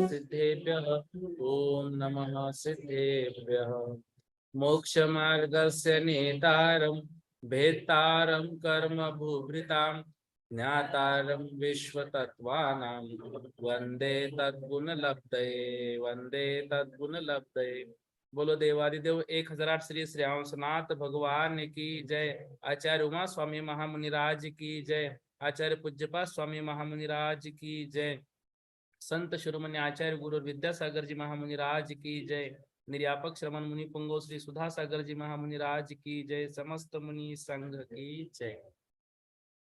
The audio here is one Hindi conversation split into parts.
सिद्धेभ्यः ओम नमः सिद्धेभ्यः मोक्ष मार्गस्य नेतारं भेत्तारं कर्म भूभृतां ज्ञातारं विश्वतत्त्वानां वंदे तद्गुणलब्धये वंदे तद्गुणलब्धये। बोलो देवादिदेव 1008 श्री श्री हंसनाथ भगवान की जय। आचार्य उमा स्वामी महामुनिराज की जय। आचार्य पूज्यपाद स्वामी महामुनिराज की जय। संत शिरोमणि आचार्य गुरु विद्यासागर जी महामुनि राज की जय। निर्यापक श्रवण मुनि पुंगो श्री सुधा सागर जी महामुनि राज की जय। समस्त मुनि संघ की जय।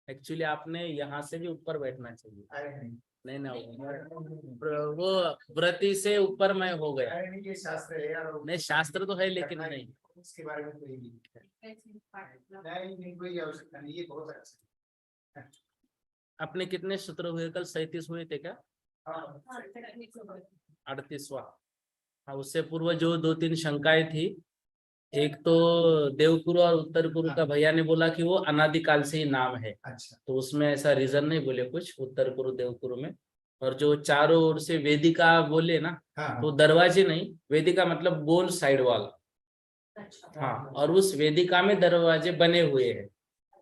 एक्चुअली आपने यहाँ से भी ऊपर बैठना चाहिए। नहीं वो व्रती से ऊपर मैं हो गया। ये शास्त्र है यार। नहीं शास्त्र तो है लेकिन नहीं इसके बारे में कोई नहीं कोई आवश्यकता नहीं। ये बहुत अच्छा। अपने कितने सूत्र हुए कल? 37 हुए थे क्या? 38वां। हाँ, उससे पूर्व जो 2-3 शंकाएं थी। एक तो देवकुरु और उत्तर कुरु का भैया ने बोला कि वो अनादिकाल से ही नाम है। अच्छा। तो उसमें ऐसा रीजन नहीं बोले कुछ उत्तर कुरु देवकुरु में। और जो चारों ओर से वेदिका बोले ना, तो दरवाजे नहीं, वेदिका मतलब गोल साइड वॉल। हाँ, और उस वेदिका में दरवाजे बने हुए हैं।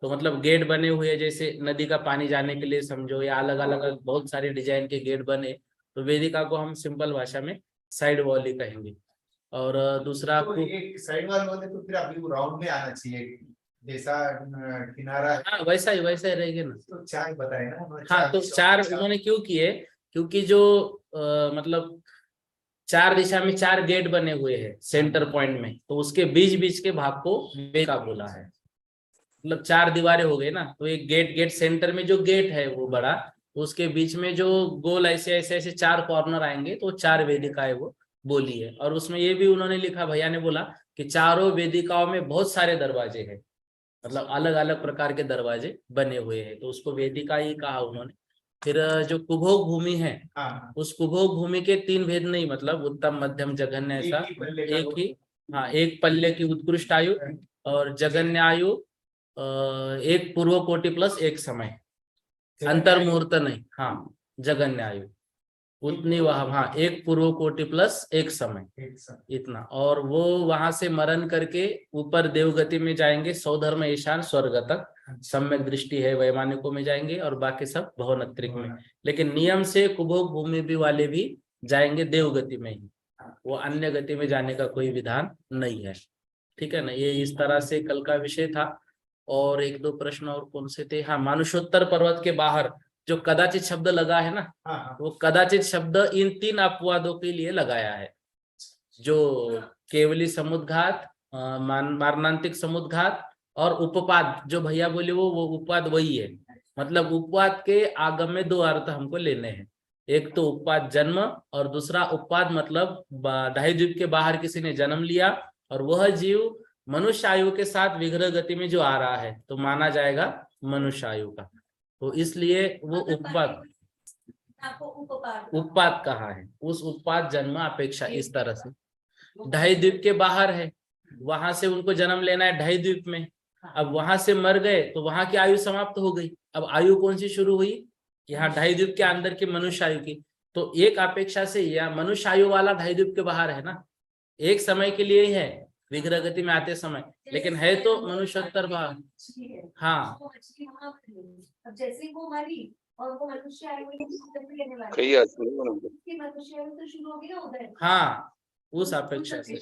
तो मतलब गेट बने हुए हैं, जैसे नदी का पानी जाने के लिए समझो, या अलग अलग बहुत सारे डिजाइन के गेट बने। तो वेदिका को हम सिंपल भाषा में साइड वॉल ही कहेंगे। और दूसरा तो एक साइड वॉल बोले तो फिर अभी राउंड में आना चाहिए, जैसा किनारा। हाँ, वैसा ही रहेगा ना। तो चार बताए ना। हाँ, तो चार उन्होंने क्यों किए? क्योंकि जो मतलब 4 दिशा में 4 गेट बने हुए हैं सेंटर पॉइंट में, तो उसके बीच बीच के भाग को वेदिका बोला है। मतलब 4 दीवारें हो गई ना, तो एक गेट सेंटर में जो गेट है वो बड़ा, तो उसके बीच में जो गोल ऐसे ऐसे ऐसे 4 कॉर्नर आएंगे, तो 4 वेदिकाएं वो बोली है। और उसमें ये भी उन्होंने लिखा, भैया ने बोला कि चारों वेदिकाओं में बहुत सारे दरवाजे हैं, मतलब अलग अलग प्रकार के दरवाजे बने हुए हैं, तो उसको वेदिका ही कहा उन्होंने। फिर जो कुभोग भूमि है, उस कुभोग भूमि के 3 भेद नहीं, मतलब उत्तम मध्यम जघन्य, ऐसा एक ही। हाँ, एक पल्ले की उत्कृष्ट आयु और जघन्य आयु, एक पूर्व कोटि प्लस एक समय, अंतर मुहूर्त नहीं। हाँ, जघन्य आयु उतनी वह। हाँ, एक पूर्व कोटि प्लस एक समय, इतना। और वो वहां से मरण करके ऊपर देवगति में जाएंगे, सौधर्म ईशान स्वर्ग तक सम्यक दृष्टि है, वैमानिकों में जाएंगे, और बाकी सब भवनत्रिक में। लेकिन नियम से कुभोग भूमि भी वाले भी जाएंगे देवगति में ही, वो अन्य गति में जाने का कोई विधान नहीं है। ठीक है ना। ये इस तरह से कल का विषय था। और 1-2 प्रश्न और कौन से थे? हाँ, मानुषोत्तर पर्वत के बाहर जो कदाचित शब्द लगा है ना, वो कदाचित शब्द इन 3 अपवादों के लिए लगाया है। जो केवली समुद्घात, मारणांतिक समुद्घात और उपपाद, जो भैया बोले वो उपपाद वही है। मतलब उपपाद के आगम में 2 अर्थ हमको लेने हैं। एक तो उपपाद जन्म, और दूसरा उपपाद मतलब 2.5 द्वीप के बाहर किसी ने जन्म लिया और वह जीव मनुष्य आयु के साथ विग्रह गति में जो आ रहा है, तो माना जाएगा मनुष्य आयु का। तो इसलिए वो उपपाद उत्पाद कहा है। उस उत्पाद जन्म अपेक्षा, इस तरह से 2.5 द्वीप के बाहर है, वहां से उनको जन्म लेना है 2.5 द्वीप में। अब वहां से मर गए तो वहां की आयु समाप्त हो गई। अब आयु कौन सी शुरू हुई? यहाँ 2.5 द्वीप के अंदर की मनुष्य आयु की। तो एक अपेक्षा से यह मनुष्य आयु वाला 2.5 द्वीप के बाहर है ना, एक समय के लिए ही है विग्रह गति में आते समय, लेकिन है तो मनुष्योत्तर बाहर। हाँ, जैसे वो हमारी और वो मनुष्य आयु तो शुरू हो गया उधर। हाँ, उस अपेक्षा से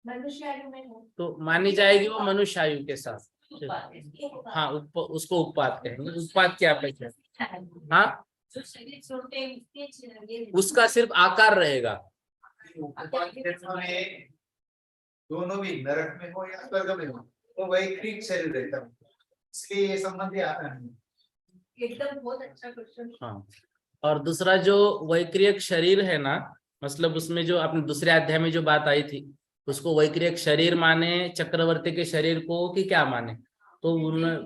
मनुष्य आयु में तो मानी जाएगी वो मनुष्य आयु के साथ। हाँ, उसको उपपाद कहेंगे। उपपाद क्या अपेक्षा? हाँ, उसका सिर्फ आकार रहेगा। दोनों भी नरक में हो या स्वर्ग में हो, तो वही क्रीट शरीर रहता है। इसलिए ये संबंध ही आता है। एकदम बहुत अच्छा क्वेश्चन। हाँ, और दूसरा जो वैक्रियक शरीर है ना, मतलब उसमें जो अपने दूसरे अध्याय में जो बात आई थी, उसको वैक्रियक शरीर माने चक्रवर्ती के शरीर को कि क्या माने? तो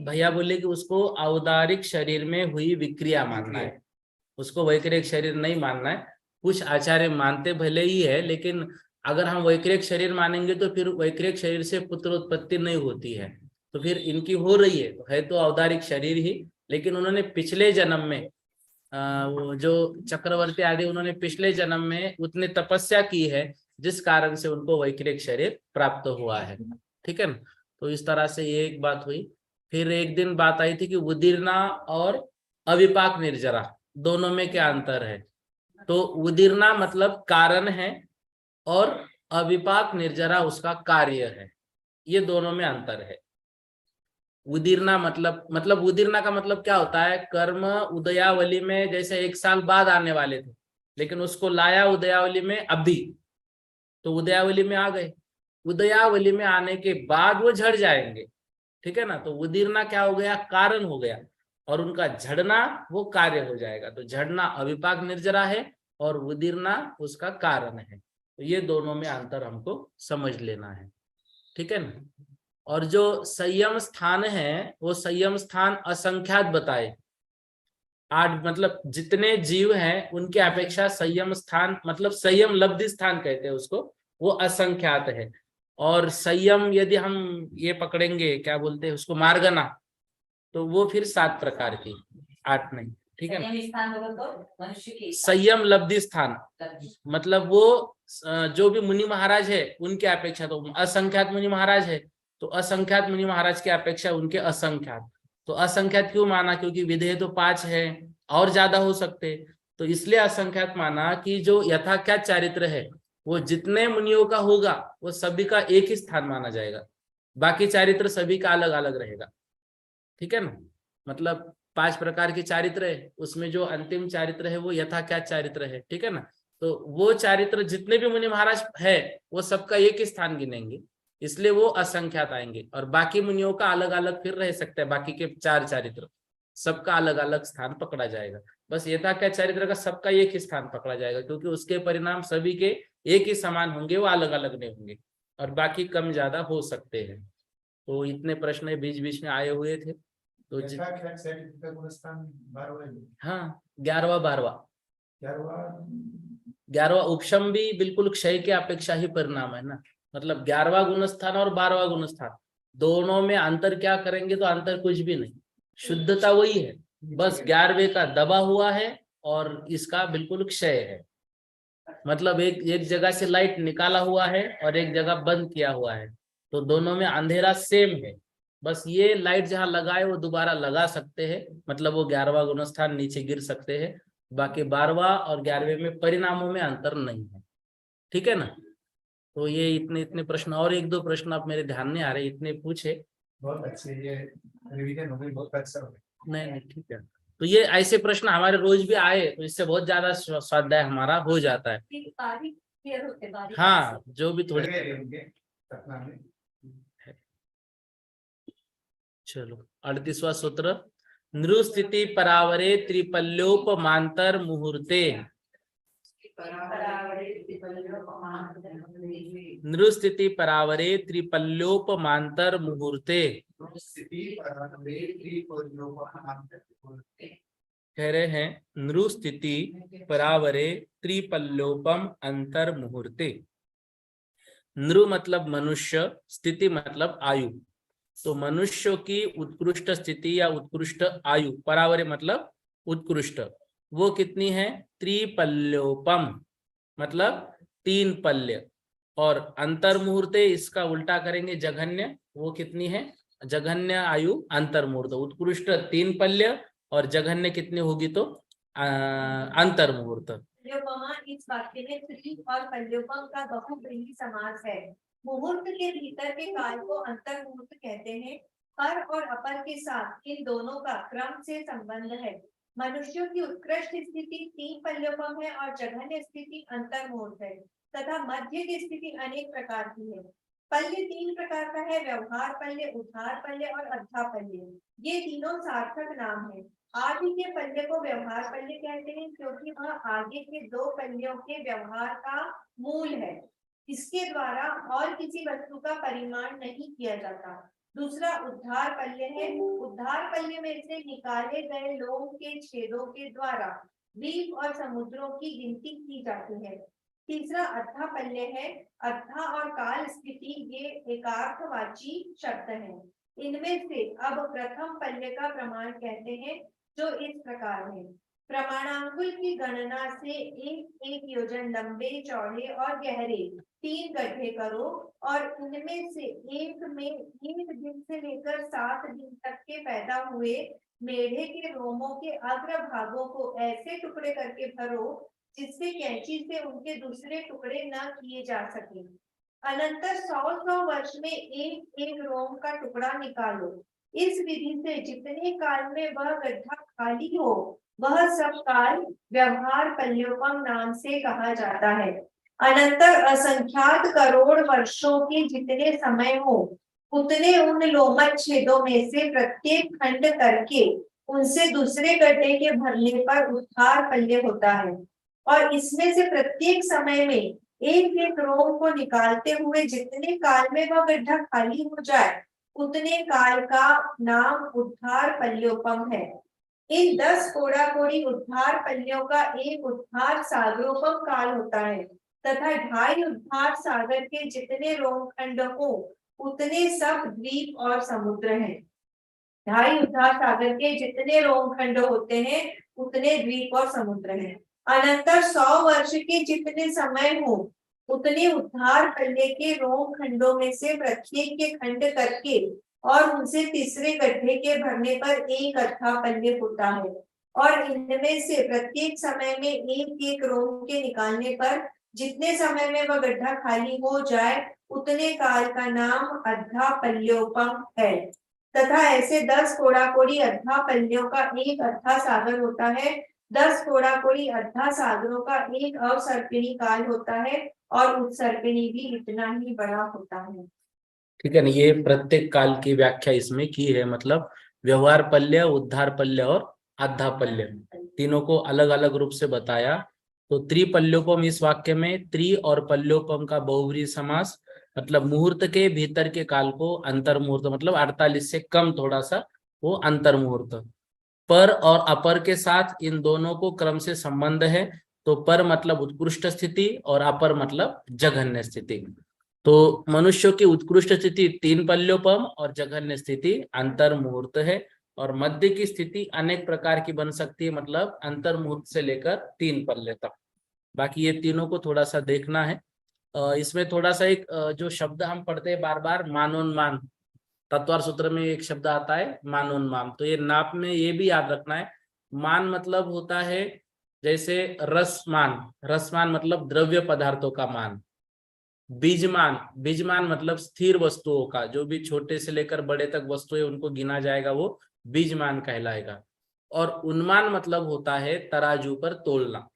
भैया बोले कि उसको औदारिक शरीर में हुई विक्रिया मानना है, उसको वैक्रियक शरीर नहीं मानना है। कुछ आचार्य मानते भले ही है, लेकिन अगर हम वैक्रियक शरीर मानेंगे तो फिर वैक्रियक शरीर से पुत्र उत्पत्ति नहीं होती है, तो फिर इनकी हो रही है तो औदारिक शरीर ही। लेकिन उन्होंने पिछले जन्म में वो जो चक्रवर्ती आदि, उन्होंने पिछले जन्म में उतनी तपस्या की है जिस कारण से उनको वैक्रियक शरीर प्राप्त हुआ है। ठीक है ना? तो इस तरह से ये एक बात हुई। फिर एक दिन बात आई थी कि उदीर्णा और अविपाक निर्जरा दोनों में क्या अंतर है? तो उदीर्णा मतलब कारण है और अविपाक निर्जरा उसका कार्य है, ये दोनों में अंतर है। उदीर्णा मतलब उदीर्णा का मतलब क्या होता है? कर्म उदयावली में जैसे 1 साल बाद आने वाले थे, लेकिन उसको लाया उदयावली में अभी, तो उदयावली में आ गए। उदयावली में आने के बाद वो झड़ जाएंगे। ठीक है ना? तो उदीर्णा क्या हो गया? कारण हो गया, और उनका झड़ना वो कार्य हो जाएगा। तो झड़ना अविपाक निर्जरा है और उदीर्णा उसका कारण है। तो ये दोनों में अंतर हमको समझ लेना है। ठीक है ना? और जो संयम स्थान है वो संयम स्थान असंख्यात बताए। 8 मतलब जितने जीव हैं उनके अपेक्षा संयम स्थान, मतलब संयम लब्धि स्थान कहते हैं उसको, वो असंख्यात है। और संयम यदि हम ये पकड़ेंगे, क्या बोलते हैं उसको, मार्गना, तो वो फिर 7 प्रकार की, 8 नहीं। ठीक है ना? संयम लब्धि स्थान मतलब वो जो भी मुनि महाराज है उनके अपेक्षा, तो असंख्यात मुनि महाराज है तो असंख्यात मुनि महाराज की अपेक्षा उनके असंख्यात। तो असंख्यात क्यों माना? क्योंकि विधेय तो 5 है, और ज्यादा हो सकते, तो इसलिए असंख्यात माना कि जो यथाख्यात चारित्र है वो जितने मुनियों का होगा वो सभी का एक ही स्थान माना जाएगा, बाकी चारित्र सभी का अलग अलग रहेगा। ठीक है ना? मतलब 5 प्रकार के चारित्र है, उसमें जो अंतिम चारित्र है वो यथाख्यात चारित्र है। ठीक है ना? तो वो चारित्र जितने भी मुनि महाराज है वो सबका एक ही स्थान गिनेंगे, इसलिए वो असंख्यात आएंगे। और बाकी मुनियों का अलग अलग फिर रह सकता है, बाकी के 4 चारित्र सबका अलग अलग स्थान पकड़ा जाएगा। बस यथाख्यात चारित्र का सबका एक ही स्थान पकड़ा जाएगा, क्योंकि उसके परिणाम सभी के एक ही समान होंगे, वो अलग अलग नहीं होंगे, और बाकी कम ज्यादा हो सकते हैं। तो इतने प्रश्न बीच बीच में आए हुए थे। तो हाँ, 11वां 12वां उपशम भी बिल्कुल क्षय के अपेक्षा ही परिणाम है ना। मतलब 11वां गुणस्थान और 12वां गुणस्थान दोनों में अंतर क्या करेंगे? तो अंतर कुछ भी नहीं, शुद्धता वही है, बस 11वें का दबा हुआ है और इसका बिल्कुल क्षय है। मतलब एक जगह से लाइट निकाला हुआ है और एक जगह बंद किया हुआ है, तो दोनों में अंधेरा सेम है, बस ये लाइट जहां लगाए वो दोबारा लगा सकते हैं, मतलब वो 11वां गुणस्थान नीचे गिर सकते हैं। बाकी 12वां और 11वें में परिणामों में अंतर नहीं है। ठीक है ना? तो ये इतने इतने प्रश्न, और 1-2 प्रश्न आप मेरे ध्यान नहीं आ रहे, इतने पूछे। बहुत अच्छे, ये रिवीजन हो गई, बहुत अच्छा हो गया। नहीं ठीक है। तो ये ऐसे प्रश्न हमारे रोज भी आए तो इससे बहुत ज्यादा स्वाध्याय हमारा हो जाता है। हाँ, जो भी थोड़ी। चलो 38वां सूत्र, नृस्थिति परावरे त्रिपल्योपमांतर मुहूर्ते। नृस्थिति परावरे त्रिपल्योपमांतर मुहूर्ते। कह रहे हैं नृस्थिति परावरे त्रिपल्योपम अंतर मुहूर्ते। नृ मतलब मनुष्य, स्थिति मतलब आयु। तो मनुष्य की उत्कृष्ट स्थिति या उत्कृष्ट आयु, परावरे मतलब उत्कृष्ट, वो कितनी है? त्रिपल्योपम मतलब 3 पल्य। और अंतर मुहूर्ते इसका उल्टा करेंगे जघन्य, वो कितनी है? जघन्य आयु अंतर मुहूर्त। उत्कृष्ट 3 पल्य और जघन्य कितनी होगी? तो अंतर मुहूर्त। इस वाक्य में त्रि और पल्योपम का बहुब्रीहि समास है। मुहूर्त के भीतर के काल को अंतर मुहूर्त कहते हैं। पर और अपर के साथ इन दोनों का क्रम से संबंध है। मनुष्यों की उत्कृष्ट स्थिति 3 पल्योपम है और जघन्य स्थिति अंतर मुहूर्त है, तथा मध्य की स्थिति अनेक प्रकार की है। पल्य तीन प्रकार का है, व्यवहार पल्य, उद्धार पल्य और अद्धा पल्य। ये तीनों सार्थक नाम है। आदि के पल्य को व्यवहार पल्य कहते हैं क्योंकि वह आगे के दो पल्यों के व्यवहार का मूल है। इसके द्वारा और किसी वस्तु का परिमाण नहीं किया जाता। दूसरा उद्धार पल्य है। उद्धार पल्य में से निकाले गए लोह के छेदों के द्वारा द्वीप और समुद्रों की गिनती की जाती है। तीसरा अद्धा पल्य है। अद्धा और काल स्थिति ये एकार्थवाची शब्द हैं। इनमें से अब प्रथम पल्य का प्रमाण कहते हैं जो इस प्रकार है। प्रमाणांगुल की गणना से एक एक योजन लंबे, चौड़े और गहरे 3 गड्ढे करो और इनमें से एक में 1 दिन से लेकर 7 दिन तक के पैदा हुए मेढे के रोमों के अग्र भागों को ऐसे टुकड़े करके भरो जिससे कैंची से उनके दूसरे टुकड़े न किए जा सके। अनंतर 100 वर्ष में एक एक रोम का टुकड़ा निकालो। इस विधि से जितने काल में वह गड्ढा खाली हो वह सब काल व्यवहार पल्योपम नाम से कहा जाता है। अनंतर असंख्यात करोड़ वर्षों के जितने समय हो उतने उन लोमत छेदों में से प्रत्येक खंड करके उनसे दूसरे गड्ढे के भरने पर उद्धार पल्य होता है। और इसमें से प्रत्येक समय में एक एक रोम को निकालते हुए जितने काल में वह गड्ढा खाली हो जाए उतने काल का नाम उद्धार पल्योपम है। इन 10 कोड़ा कोड़ी उद्धार पल्यों का एक उद्धार सागरोपम काल होता है तथा 2.5 उद्धार सागर के जितने रोम खंड हो उतने सब द्वीप और समुद्र हैं। 2.5 उद्धार सागर के जितने रोम खंड होते हैं उतने द्वीप और समुद्र हैं। अनंतर 100 वर्ष के जितने समय हो उतने उद्धार पल्य के रोम खंडों में से प्रत्येक के खंड करके और उनसे तीसरे गड्ढे के भरने पर एक अद्धा पल्य होता है। और इनमें से प्रत्येक समय में एक एक रोम के निकालने पर जितने समय में वह गड्ढा खाली हो जाए उतने काल का नाम अद्धा पल्योपम है। तथा ऐसे 10 कोड़ा कोड़ी अद्धा पल्यों का एक अद्धा सागर होता है। 10 कोड़ा कोड़ी अद्धा सागरों का एक अवसर्पिणी काल होता है और उत्सर्पिणी भी इतना ही बड़ा होता है। ठीक है ना। ये प्रत्येक काल की व्याख्या इसमें की है, मतलब व्यवहार पल्य, उद्धार पल्य और आधा पल्य तीनों को अलग अलग रूप से बताया। तो त्रिपल्योपम इस वाक्य में त्रि और पल्योपम का बहुव्रीहि समास, मतलब मुहूर्त के भीतर के काल को अंतर मुहूर्त, मतलब 48 से कम थोड़ा सा वो अंतर मुहूर्त। पर और अपर के साथ इन दोनों को क्रम से संबंध है। तो पर मतलब उत्कृष्ट स्थिति और अपर मतलब जघन्य स्थिति। तो मनुष्य की उत्कृष्ट स्थिति 3 पल्योपम और जघन्य स्थिति अंतर मुहूर्त है। और मध्य की स्थिति अनेक प्रकार की बन सकती है, मतलब अंतर मुहूर्त से लेकर 3 पल्य तक। बाकी ये तीनों को थोड़ा सा देखना है। इसमें थोड़ा सा एक जो शब्द हम पढ़ते हैं बार बार, मानोन्मान, तत्वार सूत्र में एक शब्द आता है मानोन्मान। तो ये नाप में ये भी याद रखना है। मान मतलब होता है जैसे रसमान, रसमान मतलब द्रव्य पदार्थों का मान। बीजमान, बीजमान मतलब स्थिर वस्तुओं का, जो भी छोटे से लेकर बड़े तक वस्तुएं उनको गिना जाएगा वो बीजमान कहलाएगा। और उन्मान मतलब होता है तराजू पर तोलना।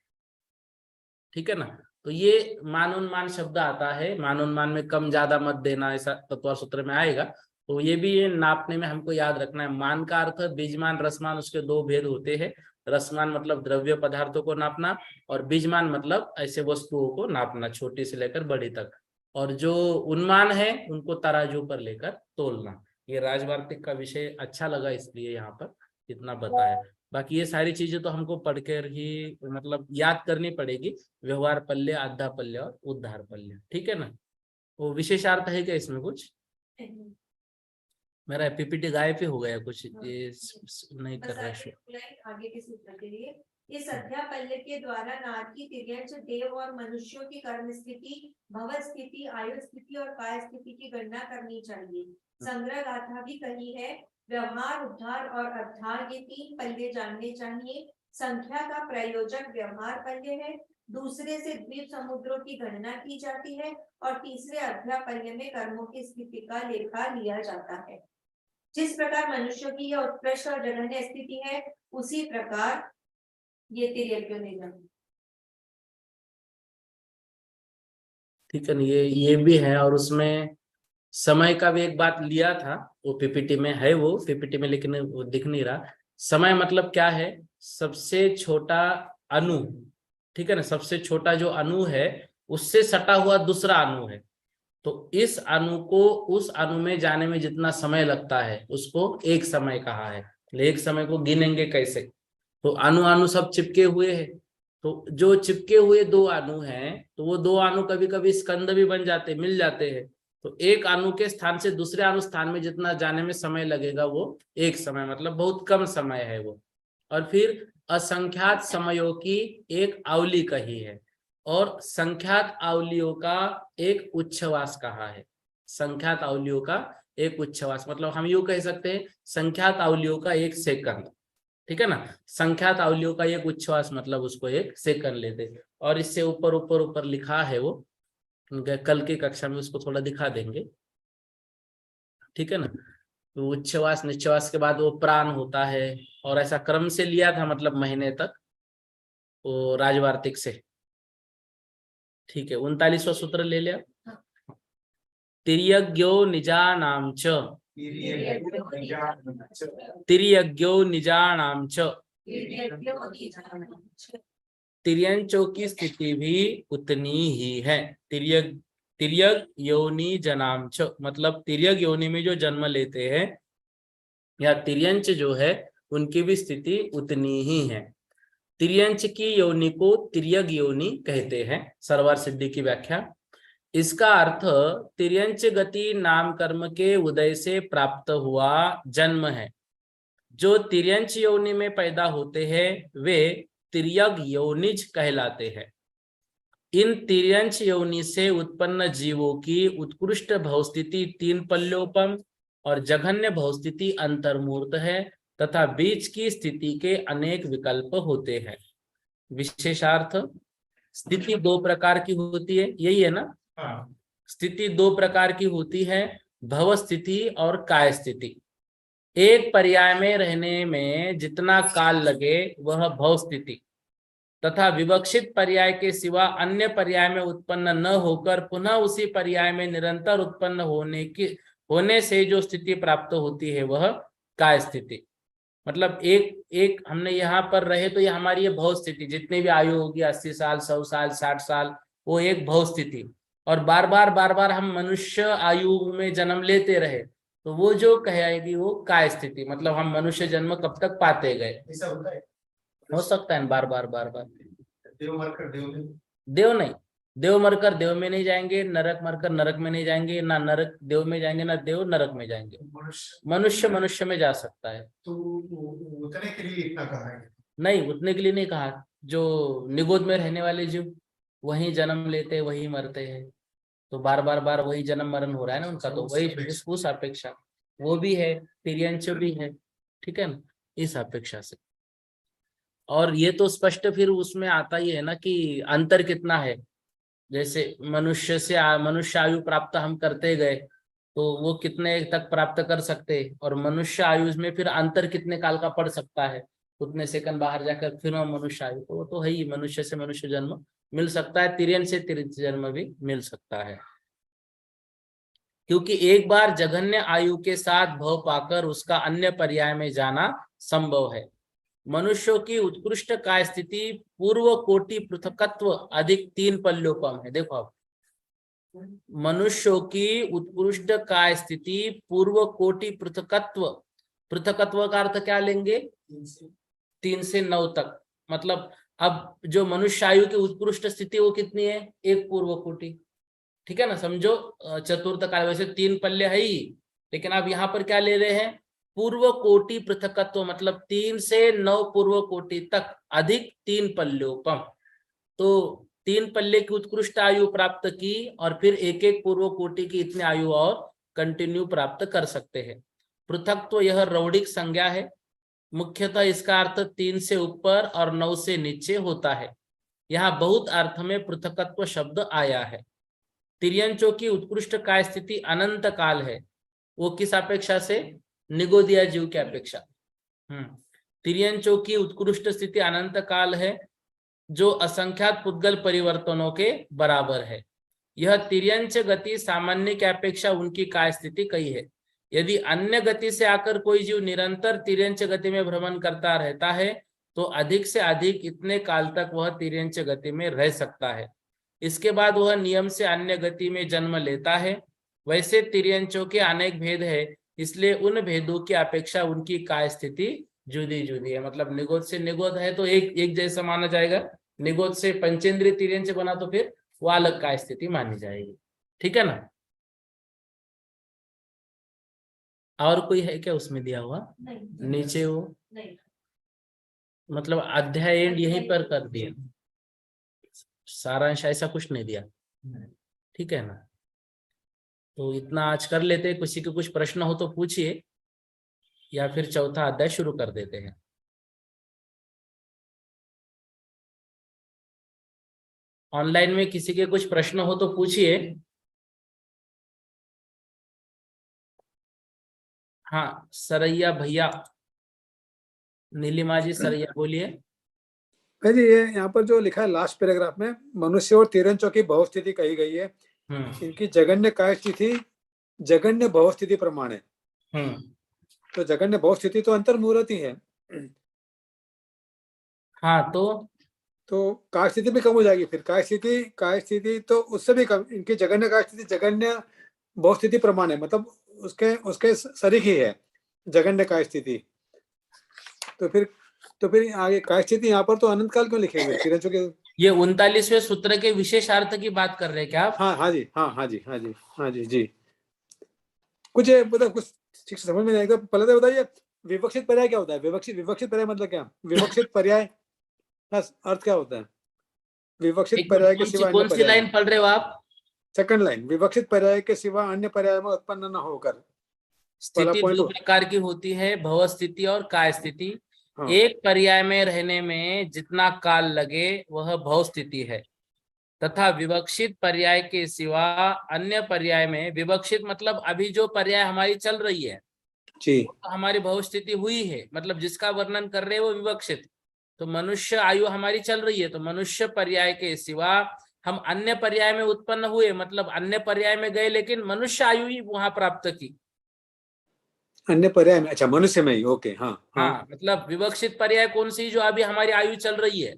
ठीक है ना। तो ये मानोन्मान शब्द आता है। मानोन्मान में कम ज्यादा मत देना, ऐसा तत्वार सूत्र में आएगा। तो ये भी ये नापने में हमको याद रखना है। मान का अर्थ बीजमान, रसमान, उसके 2 भेद होते हैं। रसमान मतलब द्रव्य पदार्थों को नापना और बीजमान मतलब ऐसे वस्तुओं को नापना, छोटी से लेकर बड़ी तक। और जो उन्मान है उनको तराजू पर लेकर तोलना। ये राजवार्तिक का विषय अच्छा लगा इसलिए यहाँ पर इतना बताया। बाकी ये सारी चीजें तो हमको पढ़कर ही मतलब याद करनी पड़ेगी। व्यवहार पल्य, आधा पल्य और उद्धार पल्य। ठीक है ना। वो विशेषार्थ है क्या इसमें कुछ? मेरा पीपीटी गायब ही हो गया कुछ, ये नहीं कर रहा शो। आगे के सूत्र के लिए इस अध्याय पल्य के द्वारा नारकी की तिर्यंश देव और मनुष्यों की कर्म स्थिति, भव स्थिति, आयु स्थिति और काय स्थिति की गणना करनी चाहिए। संग्रह गाथा भी कही है। व्यवहार, उद्धार और अद्धार ये 3 पल्य जानने चाहिए। संख्या का प्रयोजक व्यवहार पल्य है। दूसरे से द्वीप समुद्रों की गणना की जाती है और तीसरे अध्याय पल्य में कर्मों की स्थिति का लेखा लिया जाता है। जिस प्रकार मनुष्यों की यह उत्कृष्ट और जघन्य स्थिति है उसी प्रकार ये तिर्यक्यों निगम। ठीक है ना। ये भी है। और उसमें समय का भी एक बात लिया था, वो पीपीटी में है, वो पीपीटी में लेकिन वो दिख नहीं रहा। समय मतलब क्या है, सबसे छोटा अणु, ठीक है ना, सबसे छोटा जो अणु है उससे सटा हुआ दूसरा अणु है। तो इस अणु को उस अणु में जाने में जितना समय लगता है उसको एक समय कहा है। एक समय को गिनेंगे कैसे, तो अणु अणु सब चिपके हुए हैं, तो जो चिपके हुए दो अणु हैं तो वो दो अणु कभी कभी स्कंद भी बन जाते, मिल जाते हैं। तो एक अणु के स्थान से दूसरे अणु स्थान में जितना जाने में समय लगेगा वो एक समय, मतलब बहुत कम समय है वो। और फिर असंख्यात समयों की एक आवली कही है, और संख्यात आवलियों का एक उच्छ्वास कहा है। संख्यात आवलियों का एक उच्छ्वास मतलब हम यूं कह सकते हैं संख्यात आवलियों का एक सेकंड, ठीक है ना। संख्यात आवलियों का एक उच्छ्वास मतलब उसको एक सेकंड लेते, और इससे ऊपर ऊपर ऊपर लिखा है वो, कल की कक्षा में उसको थोड़ा दिखा देंगे, ठीक है ना। तो उच्छ्वास निश्वास के बाद वो प्राण होता है, और ऐसा क्रम से लिया था मतलब महीने तक वो राजवार्तिक से, ठीक है। 39वां सूत्र ले लिया, तिर्यज्ञो निजानाम च, तिर्यज्ञो निजानाम च, तिर्यंचों की स्थिति भी उतनी ही है। तिर्यग तिर्यग योनि जनाम च मतलब तिर्यग योनि में जो जन्म लेते हैं या तिर्यंच जो है उनकी भी स्थिति उतनी ही है। तिर्यंच की योनि को तिर्यग योनि कहते हैं, सरवार सिद्धि की व्याख्या। इसका अर्थ तिर्यंच गति नाम कर्म के उदय से प्राप्त हुआ जन्म है। जो तिर्यंच योनि में पैदा होते हैं वे तिर्यग योनिज कहलाते हैं। इन तिर्यंच योनि से उत्पन्न जीवों की उत्कृष्ट भवस्थिति तीन पल्योपम और जघन्य भवस्थिति अंतर्मूर्त है, तथा बीच की स्थिति के अनेक विकल्प होते हैं। विशेषार्थ, स्थिति दो प्रकार की होती है, यही है ना। स्थिति दो प्रकार की होती है, भव स्थिति और काय स्थिति। एक पर्याय में रहने में जितना काल लगे वह भव स्थिति, तथा विवक्षित पर्याय के सिवा अन्य पर्याय में उत्पन्न न होकर पुनः उसी पर्याय में निरंतर उत्पन्न होने से जो स्थिति प्राप्त होती है वह काय स्थिति। मतलब एक हमने यहाँ पर रहे तो ये हमारी ये भव स्थिति, जितनी भी आयु होगी 80 साल 100 साल 60 साल, वो एक भव स्थिति। और बार बार हम मनुष्य आयु में जन्म लेते रहे तो वो जो कहेगी वो काय स्थिति, मतलब हम मनुष्य जन्म कब तक पाते गए। ऐसा होता है, हो सकता है बार बार देव मरकर देव में, देव नहीं, देव मरकर देव में नहीं जाएंगे, नरक मरकर नरक में नहीं जाएंगे, ना नरक देव में जाएंगे ना देव नरक में जाएंगे। मनुष्य में जा सकता है। तो उतने के लिए इतना कहा है? नहीं, उतने के लिए नहीं कहा। जो निगोद में रहने वाले जीव वही जन्म लेते वही मरते हैं, तो बार वही जन्म मरण हो रहा है ना उनका, तो वही उस अपेक्षा वो भी है, तिर्यंच भी है, ठीक है ना, इस अपेक्षा से। और ये तो स्पष्ट फिर उसमें आता ही है ना कि अंतर कितना है। जैसे मनुष्य आयु प्राप्त हम करते गए तो वो कितने तक प्राप्त कर सकते, और मनुष्य आयु में फिर अंतर कितने काल का पड़ सकता है, उतने सेकंड बाहर जाकर फिर हम मनुष्य आयु, तो वो तो है ही, मनुष्य से मनुष्य जन्म मिल सकता है, तिर्यन से तिर्यन जन्म भी मिल सकता है। क्योंकि एक बार जघन्य आयु के साथ भव पाकर उसका अन्य पर्याय में जाना संभव है। मनुष्यों की उत्कृष्ट काय स्थिति पूर्व कोटि पृथकत्व अधिक तीन पल्योपम है। देखो आप, मनुष्यों की उत्कृष्ट काय स्थिति पूर्व कोटि पृथकत्व, पृथकत्व का अर्थ क्या लेंगे, 3 से 9 तक। मतलब अब जो मनुष्य आयु की उत्कृष्ट स्थिति वो कितनी है, एक पूर्व कोटि, ठीक है ना। समझो चतुर्थ काल, वैसे 3 पल्य है ही, लेकिन अब यहाँ पर क्या ले रहे हैं, पूर्व कोटि पृथकत्व, मतलब 3 से 9 पूर्व कोटि तक अधिक 3 पल्योपम। तो 3 पल्ले की उत्कृष्ट आयु प्राप्त की और फिर एक एक पूर्व कोटि की इतनी आयु और कंटिन्यू प्राप्त कर सकते हैं। पृथकत्व यह रौढ़िक संज्ञा है, मुख्यतः इसका अर्थ 3 से ऊपर और 9 से नीचे होता है। यहाँ बहुत अर्थ में पृथकत्व शब्द आया है। तिर्यंचों की उत्कृष्ट काय स्थिति अनंत काल है, वो किस अपेक्षा से, निगोदिया जीव की अपेक्षा। तिर्यंचों की उत्कृष्ट स्थिति अनंत काल है जो असंख्यात पुद्गल परिवर्तनों के बराबर है। यह तिर्यंच गति सामान्य की अपेक्षा उनकी काय स्थिति कही है। यदि अन्य गति से आकर कोई जीव निरंतर तिर्यंच गति में भ्रमण करता रहता है तो अधिक से अधिक इतने काल तक वह तिर्यंच गति में रह सकता है। इसके बाद वह नियम से अन्य गति में जन्म लेता है। वैसे तिर्यंचों के अनेक भेद है, इसलिए उन भेदों की अपेक्षा उनकी काय स्थिति जुदी जुदी है। मतलब निगोद से निगोद है तो एक जैसा माना जाएगा, निगोद से पंचेंद्रिय तिर्यंच बना तो फिर वो अलग काय स्थिति मानी जाएगी। ठीक है ना। और कोई है क्या उसमें दिया हुआ? नहीं नीचे वो नहीं मतलब अध्याय एंड यहीं पर कर दिया, सारांश ऐसा कुछ नहीं दिया। ठीक है ना। तो इतना आज कर लेते हैं। किसी के कुछ प्रश्न हो तो पूछिए, या फिर चौथा अध्याय शुरू कर देते हैं। ऑनलाइन में किसी के कुछ प्रश्न हो तो पूछिए। हाँ सरैया भैया, नीलिमा जी सरैया बोलिए। जी ये यहाँ पर जो लिखा है लास्ट पैराग्राफ में, मनुष्य और तिर्यंचों की बहुस्थिति कही गई है। इनकी जगन्य काय स्थिति जगन्य बहुस्थिति प्रमाण है। तो जगन्य बहुस्थिति तो अंतर्मुहूर्त ही है। हाँ तो काय स्थिति भी कम हो जाएगी फिर। काय स्थिति तो उससे भी कम। इनकी जगन्य काय स्थिति जगन्य बहुस्थिति प्रमाण है, मतलब उसके सरीख ही है जगन्य काय स्थिति। तो फिर आगे काय स्थिति यहाँ पर तो अनंत काल क्यों लिखे हुए तिर्यंचों के? ये 39वें सूत्र के विशेष अर्थ की बात कर रहे हैं क्या आप? हाँ जी। कुछ मतलब कुछ ठीक से समझ में नहीं आएगा। पहले तो बताइए विवक्षित पर्याय क्या होता है? विवक्षित पर्याय मतलब क्या? विवक्षित पर्याय का अर्थ क्या होता है? विवक्षित पर्याय के सिवा अन्य कौन सी लाइन पढ़ रहे हो आप? सेकंड लाइन, विवक्षित पर्याय के सिवा अन्य पर्याय में उत्पन्न न होकर। स्थिति दो प्रकार की होती है, भव स्थिति और काय स्थिति। हाँ। एक पर्याय में रहने में जितना काल लगे वह भव स्थिति है, तथा विवक्षित पर्याय के सिवा अन्य पर्याय में, विवक्षित मतलब अभी जो पर्याय हमारी चल रही है जी, तो हमारी भव स्थिति हुई है, मतलब जिसका वर्णन कर रहे हैं वो विवक्षित। तो मनुष्य आयु हमारी चल रही है, तो मनुष्य पर्याय के सिवा हम अन्य पर्याय में उत्पन्न हुए, मतलब अन्य पर्याय में गए लेकिन मनुष्य आयु ही वहां प्राप्त की। अन्य पर्याय में, अच्छा मनुष्य में ही, ओके। हाँ, मतलब विवक्षित पर्याय कौन सी? जो अभी हमारी आयु चल रही है,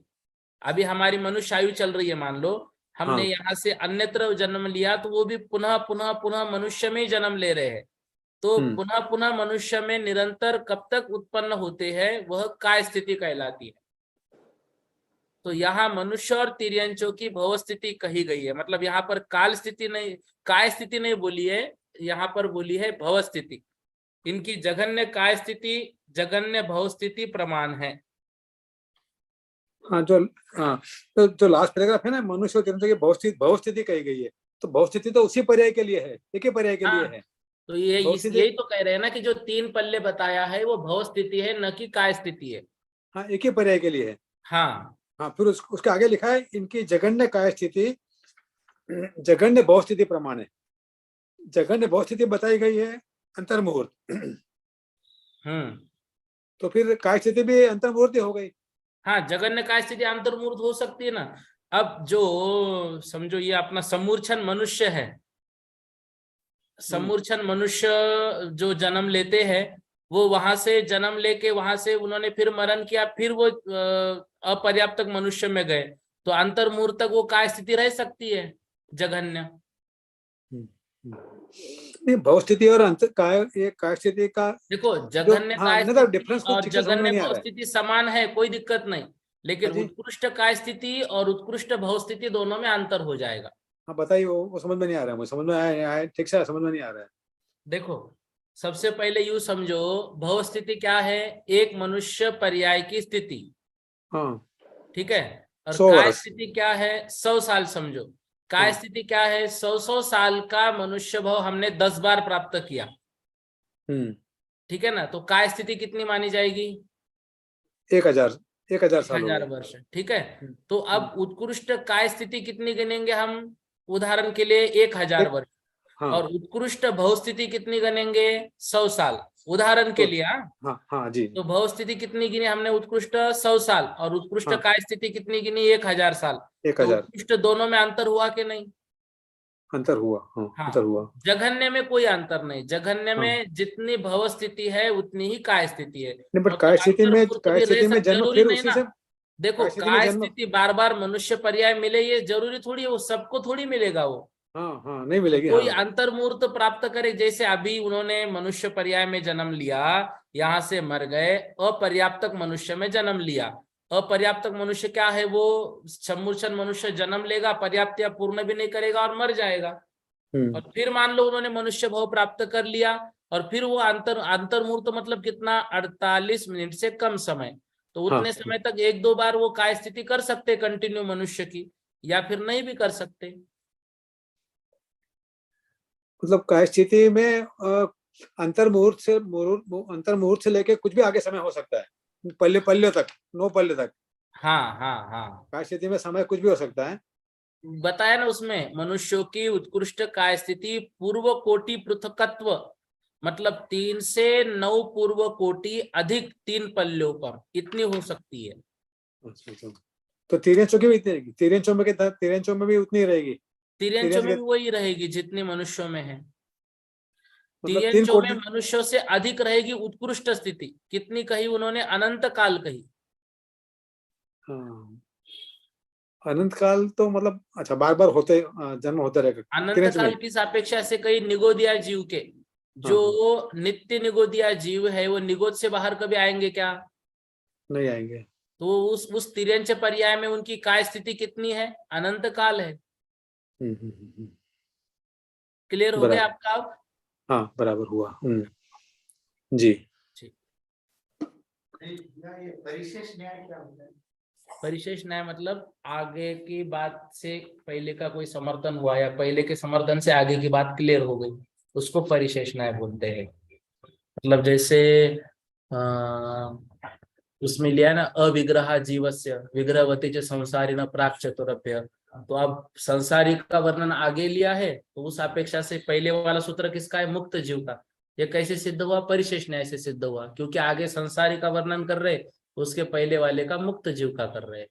अभी हमारी मनुष्य आयु चल रही है, मान लो हमने यहाँ से अन्यत्र जन्म लिया तो वो भी पुनः पुनः पुनः मनुष्य में ही जन्म ले रहे हैं। तो पुनः पुनः मनुष्य में निरंतर कब तक उत्पन्न होते हैं वह काय स्थिति कहलाती है। तो यहाँ मनुष्य और तिर्यंचों की भव स्थिति कही गई है, मतलब यहाँ पर काल स्थिति नहीं, काय स्थिति नहीं बोली है, यहाँ पर बोली है भव स्थिति। इनकी जघन्य काय स्थिति जघन्य भव स्थिति प्रमाण है। हाँ तो जो लास्ट पैराग्राफ है ना, मनुष्य और तिर्यंचों की भव स्थिति कही गई है। तो भव स्थिति तो उसी पर्याय के लिए है, एक ही पर्याय के लिए है। तो यही तो कह रहे हैं ना कि जो 3 पल्ले बताया है वो भव स्थिति है, न कि काय स्थिति है। हाँ, एक ही पर्याय के लिए है। हाँ, फिर उसके आगे लिखा है इनकी जघन्य काय स्थिति जघन्य भव स्थिति प्रमाण है। जघन्य भव स्थिति बताई गई है अंतर्मुहूर्त। तो फिर काय स्थिति भी अंतर्मुहूर्त हो गई। हाँ, जघन्य काय स्थिति अंतर्मुहूर्त हो सकती है ना। अब जो समझो ये अपना समूर्छन मनुष्य है, समूर्छन मनुष्य जो जन्म लेते हैं वो वहां से जन्म लेके वहां से उन्होंने फिर मरण किया, फिर वो अपर्याप्त मनुष्य में गए, तो अंतर्मुहूर्त तक वो काय स्थिति रह सकती है जघन्य। भव स्थिति और काय स्थिति का देखो जघन्य काय डिफरेंस और जघन्य भव स्थिति समान है, कोई दिक्कत नहीं, लेकिन उत्कृष्ट काय स्थिति और उत्कृष्ट भव स्थिति दोनों में अंतर हो जाएगा। हाँ बताइए, वो समझ में नहीं आ रहा है। मुझे समझ में आया ठीक से, समझ में नहीं आ रहा है। देखो सबसे पहले यूं समझो, भव स्थिति क्या है? एक मनुष्य पर्याय की स्थिति। हाँ, ठीक है। और काय स्थिति क्या है? 100 साल समझो। काय स्थिति क्या है? 100 साल का मनुष्य भाव हमने 10 बार प्राप्त किया। ठीक है ना। तो काय स्थिति कितनी मानी जाएगी? 1000 साल, 1000 वर्ष। ठीक है। तो अब उत्कृष्ट काय स्थिति कितनी गिनेंगे हम? उदाहरण के लिए 1000 वर्ष। और उत्कृष्ट भव स्थिति कितनी गनेंगे? 100 साल, उदाहरण के लिए। हाँ जी। तो भव स्थिति कितनी गिनी हमने? उत्कृष्ट 100 साल, और उत्कृष्ट काय स्थिति कितनी गिनी? 1000 साल। तो उत्कृष्ट दोनों में अंतर हुआ कि नहीं? अंतर हुआ, हाँ, हाँ, अंतर हुआ। जघन्य में कोई अंतर नहीं, जघन्य हाँ। में जितनी भव स्थिति है उतनी ही काय स्थिति है। नहीं, बट मतलब काय स्थिति में, अंतर्मूर्त काय भी रह स्थिति में सब जन्म जरूरी फिर नहीं उसी ना। से, देखो काय स्थिति में काय जन्म, स्थिति बार बार मनुष्य पर्याय मिले ये जरूरी थोड़ी है, वो सबको थोड़ी मिलेगा वो। हाँ हाँ, नहीं मिलेगी, कोई हाँ। अंतर्मूर्त प्राप्त करे, जैसे अभी उन्होंने मनुष्य पर्याय में जन्म लिया, यहाँ से मर गए, अपर्याप्तक मनुष्य में जन्म लिया। अपर्याप्तक मनुष्य क्या है, वो सम्मूर्छन मनुष्य जन्म लेगा, पर्याप्त या पूर्ण भी नहीं करेगा और मर जाएगा। और फिर मान लो उन्होंने मनुष्य भाव प्राप्त कर लिया, और फिर वो अंतर्मूर्त मतलब कितना, 48 मिनट से कम समय, तो हाँ, उतने समय तक एक दो बार वो काय स्थिति कर सकते कंटिन्यू मनुष्य की, या फिर नहीं भी कर सकते। मतलब काय स्थिति में अंतर्मुहूर्त से लेके कुछ भी आगे समय हो सकता है, पल्ले तक, 9 पल्ले तक। हाँ हाँ हाँ, काय स्थिति में समय कुछ भी हो सकता है। बताया ना उसमें, मनुष्यों की उत्कृष्ट काय स्थिति पूर्व कोटि पृथकत्व, मतलब 3 से 9 पूर्व कोटि अधिक 3 पल्यों पर इतनी हो सकती है। अच्छा, तो तिर्यंचों की भी इतनी रहेगी, तिर्यंचों में भी उतनी रहेगी। तिर्यंचों में भी वही रहेगी जितनी मनुष्यों में है। मतलब 3 तिर्यंचों में कोटि। मनुष्यों से अधिक रहेगी उत्कृष्ट स्थिति, कितनी कही उन्होंने, अनंत काल कही। हाँ, अनंत काल तो मतलब, अच्छा, बार बार होते, जन्म होते रहेगा अनंत तिर्यंच में। काल की अपेक्षा से कई निगोदिया जीव के, हाँ, हाँ, जो नित्य निगोदिया जीव है, वो निगोद से बाहर कभी आएंगे क्या? नहीं आएंगे। तो उस तिर्यंच पर्याय में उनकी काय स्थिति कितनी है, अनंत काल है। क्लियर हो गया बराबर, आपका अब? हाँ, बराबर हुआ। जी। ठीक। परिशेष न्याय क्या होता है? परिशेष न्याय मतलब आगे की बात से पहले का कोई समर्थन हुआ, या पहले के समर्थन से आगे की बात क्लियर हो गई, उसको परिशेष न्याय बोलते हैं। मतलब जैसे उसमें लिया ना, अविग्रह जीवस्य विग्रहवती च संसारी न प्राक चतुरभ्य, तो अब संसारिक का वर्णन आगे लिया है, तो उस अपेक्षा से पहले वाला सूत्र किसका है, मुक्त जीव का। ये कैसे सिद्ध हुआ, परिशेष न्याय से सिद्ध हुआ, क्योंकि आगे संसारिक का वर्णन कर रहे, उसके पहले वाले का मुक्त जीव का कर रहे।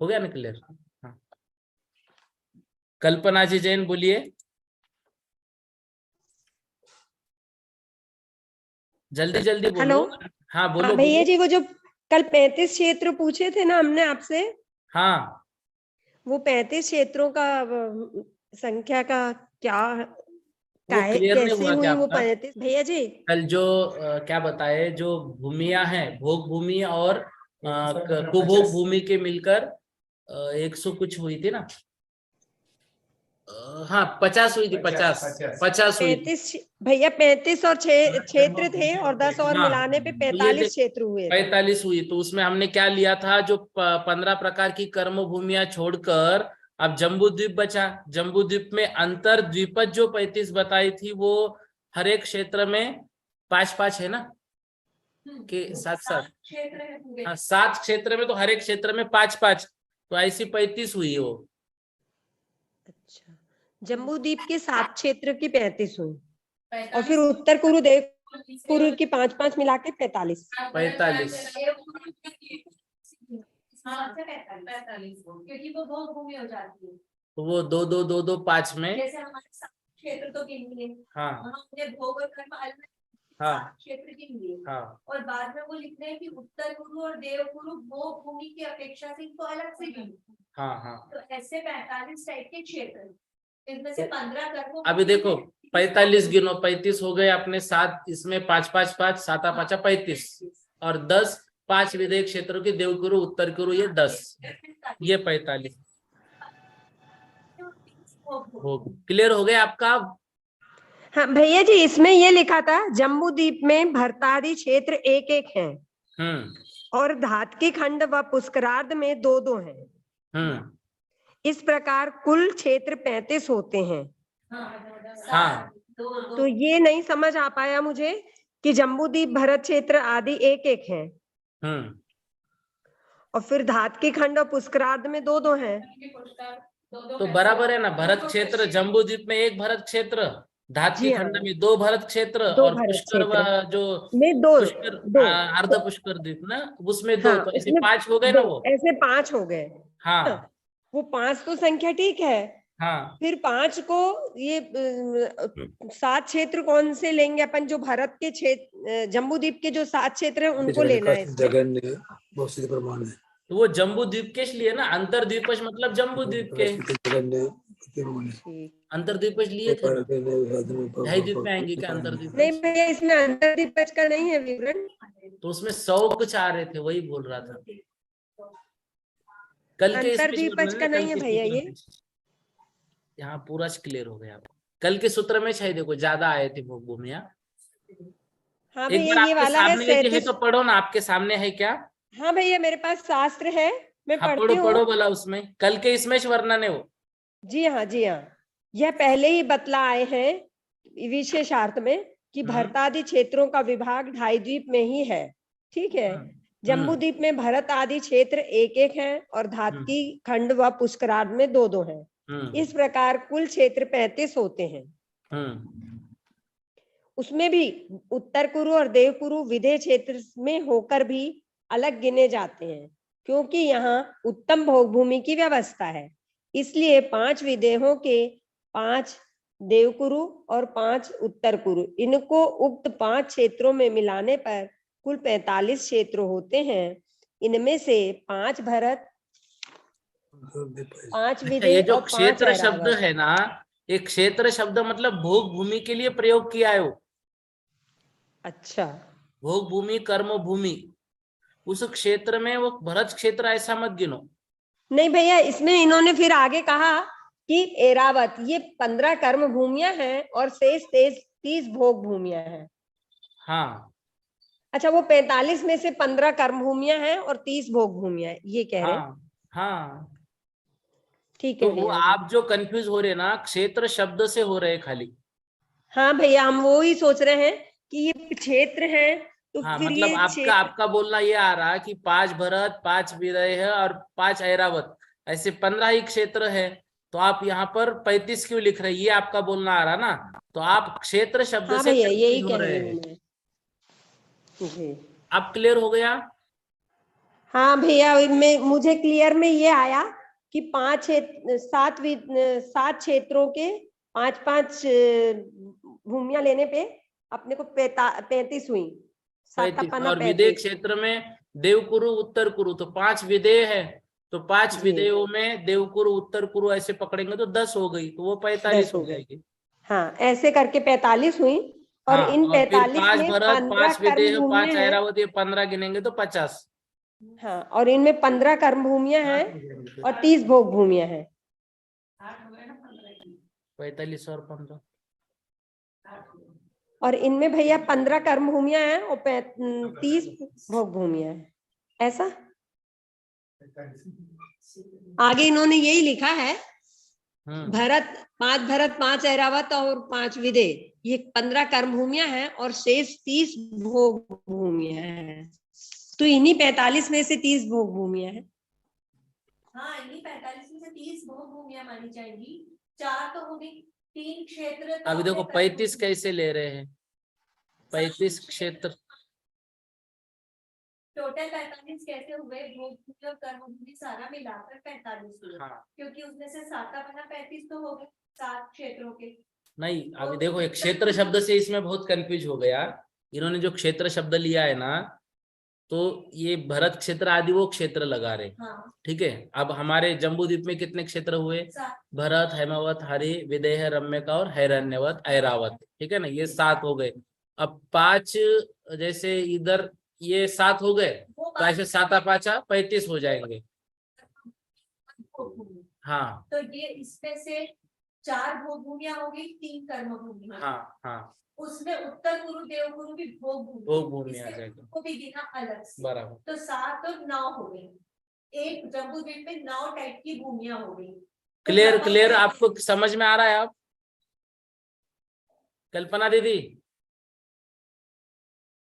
हो गया ना क्लियर? हाँ। कल्पना जी जैन बोलिए, जल्दी जल्दी बोलो। हेलो। हाँ बोलो हाँ भैया बोलो। जी, वो जो कल 35 क्षेत्र पूछे थे ना हमने आपसे, हाँ, वो 35 क्षेत्रों का संख्या का क्या, वो क्लियर नहीं कैसे हुआ हुई क्या वो आपका? 35 भैया जी? कल जो क्या बताए, जो भूमियां हैं, भोग भूमि और कुभोग भूमि के मिलकर 100 कुछ हुई थी ना। हाँ 50 हुई थी, 50 हुई थी। 35 भैया, 35 और क्षेत्र थे, और 10 और हाँ, मिलाने पे तो ये 45 क्षेत्र हुए थे। 45 हुई, तो उसमें हमने क्या लिया था, जो 15 प्रकार की कर्म भूमियां छोड़कर अब जम्बू द्वीप बचा। जम्बू द्वीप में अंतर द्वीपज जो 35 बताई थी, वो हर एक क्षेत्र में 5-5 है ना, कि 7-7 क्षेत्र है पूरे। हाँ, 7 क्षेत्र में, तो हर एक क्षेत्र में 5-5, तो ऐसी 35 हुई वो। अच्छा, जम्बू द्वीप के 7 क्षेत्र की 35 हुई, और फिर उत्तर कुरु देव कुरु की 5-5 मिला के 45। 45 क्योंकि वो बहुत भूमि हो जाती है, तो वो 2-2-2-2 5 में। जैसे हमारे 7 क्षेत्र तो गिन लिए, हाँ हमने भोग और कर्म अलग हाँ 7 क्षेत्र गिन लिए, हाँ और बाद में वो लिख रहे हैं कि उत्तर कुरु और देव कुरु भोग भूमि की अपेक्षा से इनको अलग से गिन। हाँ हाँ। तो ऐसे 45 टाइप के क्षेत्र, इनमें से 15 कर्मों। अभी देखो 45 गिनो, 35 हो गए अपने 7, इसमें 5-5-5, 7-5 35, और 10 5 विधेय क्षेत्रों के देवगुरु उत्तर गुरु, ये 10, ये 45 हो। क्लियर हो गया आपका? हाँ भैया जी, इसमें ये लिखा था जम्बू द्वीप में भरतारी क्षेत्र 1-1 हैं, और धातकी खंड व पुष्करार्ध में 2-2 हैं। इस प्रकार कुल क्षेत्र 35 होते हैं। हाँ, तो ये नहीं समझ आ पाया मुझे कि जम्बूद्वीप भरत क्षेत्र आदि 1-1 हैं, और फिर धातकी खंड और पुष्करार्ध में 2-2 हैं। तो बराबर है ना, भरत क्षेत्र जम्बू द्वीप में 1 भरत क्षेत्र, धातकी जी हाँ, खंड में 2 भरत क्षेत्र, 2 और भरत पुष्कर क्षेत्र जो में 2 पुष्कर 2। अर्ध पुष्कर द्वीप ना, उसमें 2, हाँ, तो ऐसे उसमें 5 हो गए ना 2, वो। ऐसे 5 हो गए। हाँ वो 5 तो संख्या ठीक है, हाँ फिर 5 को ये 7 क्षेत्र कौन से लेंगे अपन, जो भारत के क्षेत्र जम्बू द्वीप के जो 7 क्षेत्र हैं उनको लेना है इसमें। जगन ने बहुत सीधे प्रमाण है। तो वो जम्बू द्वीप के लिए ना, अंतर्द्वीपज मतलब जम्बू द्वीप के, जगन ने प्रमाण है। ठीक। अंतर्द्वीपज लिए थे ना, ढाई द्वीप में आएंगे क्या नहीं अंतर्द्वीपज? भैया, इसमें अंतर्द्वीपज का नहीं है विवरण। तो उसमें 100 कुछ आ रहे थे, वही बोल रहा था कल के अंतर्द्वीपज का नहीं है भैया ये। यहाँ पूरा क्लियर हो गया। कल के सूत्र में शायद देखो ज्यादा आए थे भोग भूमिया। हाँ एक भैया बार ये आपके वाला है सामने यदि है 37। तो पढ़ो ना, आपके सामने है क्या? हाँ भैया मेरे पास शास्त्र है, मैं हाँ पढ़ती पढ़ो हूँ। पढ़ो बोला उसमें, कल के इसमें वर्णन है वो। जी हाँ जी हाँ, यह पहले ही बतला आए हैं विशेषार्थ में कि भरतादि क्षेत्रों का विभाग 2.5 द्वीप में ही है। ठीक है, जम्बू द्वीप में भरत आदि क्षेत्र 1-1 हैं और धातकी खंड व पुष्करार्ध में 2-2 हैं। इस प्रकार कुल क्षेत्र 35 होते हैं। उसमें भी उत्तर कुरु और देव कुरु विदेह क्षेत्र में होकर भी अलग गिने जाते हैं, क्योंकि यहाँ उत्तम भोग भूमि की व्यवस्था है। इसलिए 5 विदेहों के 5 देवकुरु और 5 उत्तर कुरु, इनको उक्त 5 क्षेत्रों में मिलाने पर कुल 45 क्षेत्र होते हैं। इनमें से 5 भरत, 5 ये विदेह जो और 5 क्षेत्र शब्द ऐरावत। है ना, एक क्षेत्र शब्द मतलब भोग भूमि के लिए प्रयोग किया है वो। अच्छा, भोग भूमि कर्म भूमि, उस क्षेत्र में वो भरत क्षेत्र ऐसा मत गिनो। नहीं भैया, इसमें इन्होंने फिर आगे कहा कि एरावत ये 15 कर्म भूमियां हैं और शेष 30 भोग भूमियां हैं। हाँ अच्छा, वो 45 में से 15 कर्म भूमियां हैं और 30 भोग भूमियां हैं, ये कह रहे हैं। हाँ हाँ, ठीक तो है वो भैया जी। आप जो कंफ्यूज हो रहे ना, क्षेत्र शब्द से हो रहे खाली। हाँ भैया, हम वो ही सोच रहे हैं कि ये क्षेत्र है, तो हाँ फिर मतलब ये आपका क्षेत्र। आपका बोलना ये आ रहा कि 5 भरत, 5 विदेह और 5 ऐरावत, ऐसे 15 ही क्षेत्र है। तो आप यहाँ पर 35 क्यों लिख रहे हैं, ये आपका बोलना आ रहा ना। तो आप क्षेत्र शब्द हाँ से भैया, कंफ्यूज यही हो कह रहे रही हूँ हैं। मैं जी। अब क्लियर हो गया? हाँ भैया, मैं मुझे क्लियर में ये आया कि 7 क्षेत्रों के 5-5 भूमियां लेने पे अपने को 35 हुई। 35 और विदेह 35। क्षेत्र में देवकुरु उत्तर कुरु, तो 5 विदेह है। तो 5 जी, विदेहों में देवकुरु उत्तर कुरु ऐसे पकड़ेंगे तो 10 हो गई, तो वो 10 45 हो हो गए। जाएगी। हाँ, ऐसे करके 45 हुई। और हाँ इन और फिर 45 5 में भरत, 15 5 कर्म विदेह, 5 भूमियां हैं। ऐरावत, ये 15 गिनेंगे तो 50। हाँ, और इनमें 15 कर्म भूमियां हैं और 30 भोग भूमियां हैं। 45 और 15, और इनमें भैया 15 कर्म भूमियां हैं और 30 भोग भूमियां हैं। ऐसा आगे इन्होंने यही लिखा है। भरत 5 ऐरावत और 5 विदेह, ये 15 कर्म भूमियां हैं और शेष 30 भोग भूमियां हैं। तो इन्हीं 45 में से 30 भोग भूमियां हैं। हाँ, इन्हीं 45 में से 30 भोग भूमियां मानी जाएंगी। 4 तो होगी, 3 क्षेत्र तो अभी देखो 35 कैसे ले रहे हैं, 35 क्षेत्र टोटल 45 कैसे हुए, भोग भूमि और कर्म भूमि सारा मिलाकर 45 हुए। हाँ। क्योंकि उसमें से 7 बना 35 तो हो गए 7 क्षेत्रों के। नहीं, अभी देखो एक क्षेत्र शब्द से इसमें बहुत कंफ्यूज हो गया। इन्होंने जो क्षेत्र शब्द लिया है ना, तो ये भरत क्षेत्र आदि वो क्षेत्र लगा रहे। हाँ। ठीक है, अब हमारे जम्बू द्वीप में कितने क्षेत्र हुए? 7। भरत, हेमावत, हरि, विदेह, रम्यका और हैरण्यवत, ऐरावत। ठीक है ना, ये 7 हो गए। अब 5 जैसे इधर ये 7 हो गए, तो ऐसे 7 5 35 हो जाएंगे। हाँ तो ये इसमें से 4 भोग भूमियां हो गई, 3 कर्म भूमि। हाँ हाँ, उसमें उत्तर गुरु देव गुरु भी भोग भूमि, भोग भूमि आ जाएगी, को भी गिना अलग से। बराबर। तो 7 और 9 हो गई। एक जम्बू द्वीप में 9 टाइप की भूमियां हो गई। क्लियर क्लियर, आपको समझ में आ रहा है? आप कल्पना दीदी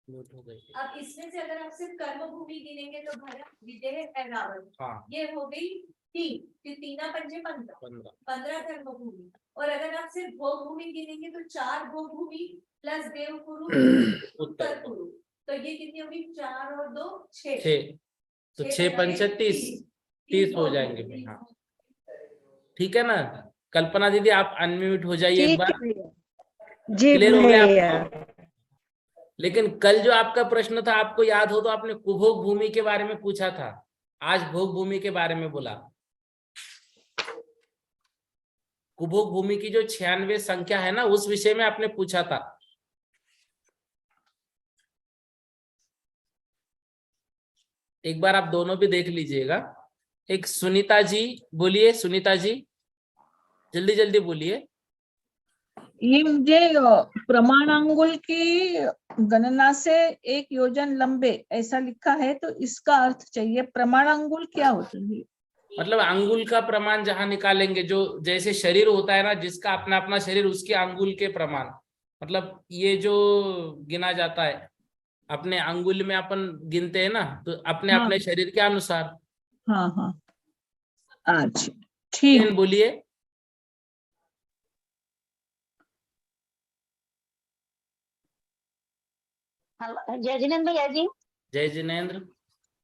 हो गई। अब इसमें से अगर आप सिर्फ कर्म भूमि गिनेंगे तो भरत, विदेह, ऐरावत, हाँ, ये हो गई 3, फिर 3 पंजे 15 कर्म भूमि। और अगर आप सिर्फ भोग भूमि गिनेंगे तो 4 भोग भूमि प्लस देव कुरु उत्तर कुरु, तो ये कितनी होगी? 4 और 2 6। तो 6 पंच 30 हो जाएंगे। हाँ ठीक है ना। कल्पना दीदी आप अनम्यूट हो जाइए एक ठीक बार। है भैया। जी क्लियर हो गया भैया। आपको? लेकिन कल जो आपका प्रश्न था, आपको याद हो तो आपने कुभोग भूमि के बारे में पूछा था, आज भोग भूमि के बारे में बोला। कुभोग भूमि की जो 96 संख्या है ना, उस विषय में आपने पूछा था। एक बार आप दोनों भी देख लीजिएगा। एक सुनीता जी, बोलिए सुनीता जी, जल्दी जल्दी बोलिए। ये मुझे प्रमाणांगुल की गणना से 1 योजन लंबे ऐसा लिखा है, तो इसका अर्थ चाहिए। प्रमाणांगुल क्या होता है? मतलब अंगुल का प्रमाण जहां निकालेंगे, जो जैसे शरीर होता है ना, जिसका अपना अपना शरीर, उसके अंगुल के प्रमाण, मतलब ये जो गिना जाता है अपने अंगुल में, अपन गिनते हैं ना, तो अपने हाँ। अपने शरीर के अनुसार। हाँ हाँ, अच्छा ठीक। बोलिए। जय जिनेन्द्र भैया जी। जय जिनेन्द्र।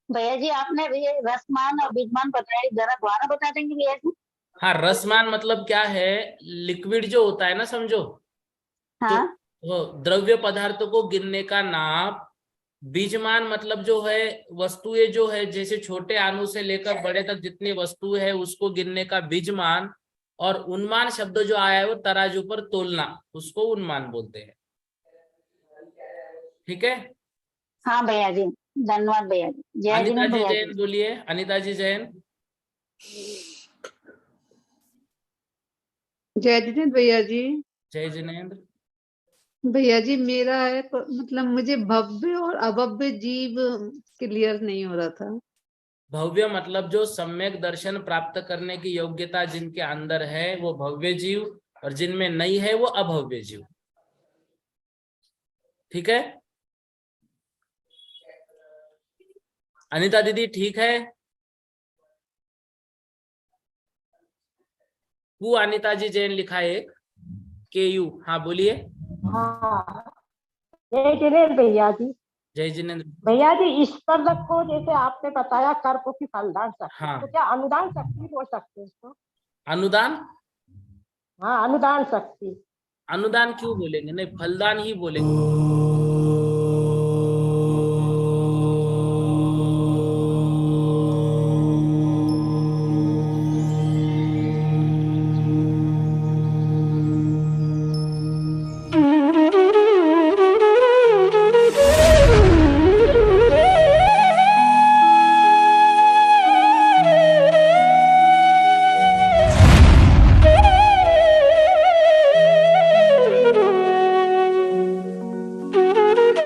भैया जी आपने भी रसमान और बीजमान बताया, जरा दोबारा बता देंगे भैया जी? हाँ, रसमान मतलब क्या है, लिक्विड जो होता है ना, समझो, तो हाँ वो द्रव्य पदार्थों को गिनने का नाप। बीजमान मतलब जो है वस्तुएं, जो है जैसे छोटे अणु से लेकर बड़े तक जितनी वस्तु है उसको गिनने का बीजमान। और उन्मान शब्द जो आया है वो तराजू पर तोलना, उसको उन्मान बोलते हैं। ठीक है। हाँ भैया जी, धन्यवाद भैया जी। जय अनिता जिनेन्द्र जी भैया जैन जी। बोलिए, अनिता जी जैन। जय जिनेन्द्र भैया जी। जय जिनेन्द्र। भैया जी मेरा है मतलब मुझे भव्य और अभव्य जीव क्लियर नहीं हो रहा था। भव्य मतलब जो सम्यक दर्शन प्राप्त करने की योग्यता जिनके अंदर है वो भव्य जीव, और जिनमें नहीं है वो अभव्य जीव। ठीक है अनिता दीदी, ठीक है। कु अनिता जी जैन लिखा है एक, KU। हाँ बोलिए। हाँ, जय जिनेन्द्र भैया जी। जय जिनेन्द्र। भैया जी ईश्वर को जैसे आपने बताया कर्म की फलदान शक्ति, हाँ। तो क्या अनुदान शक्ति बोल सकते हैं इसको? अनुदान? हाँ, अनुदान शक्ति। अनुदान क्यों बोलेंगे, नहीं फलदान ही बोलेंगे।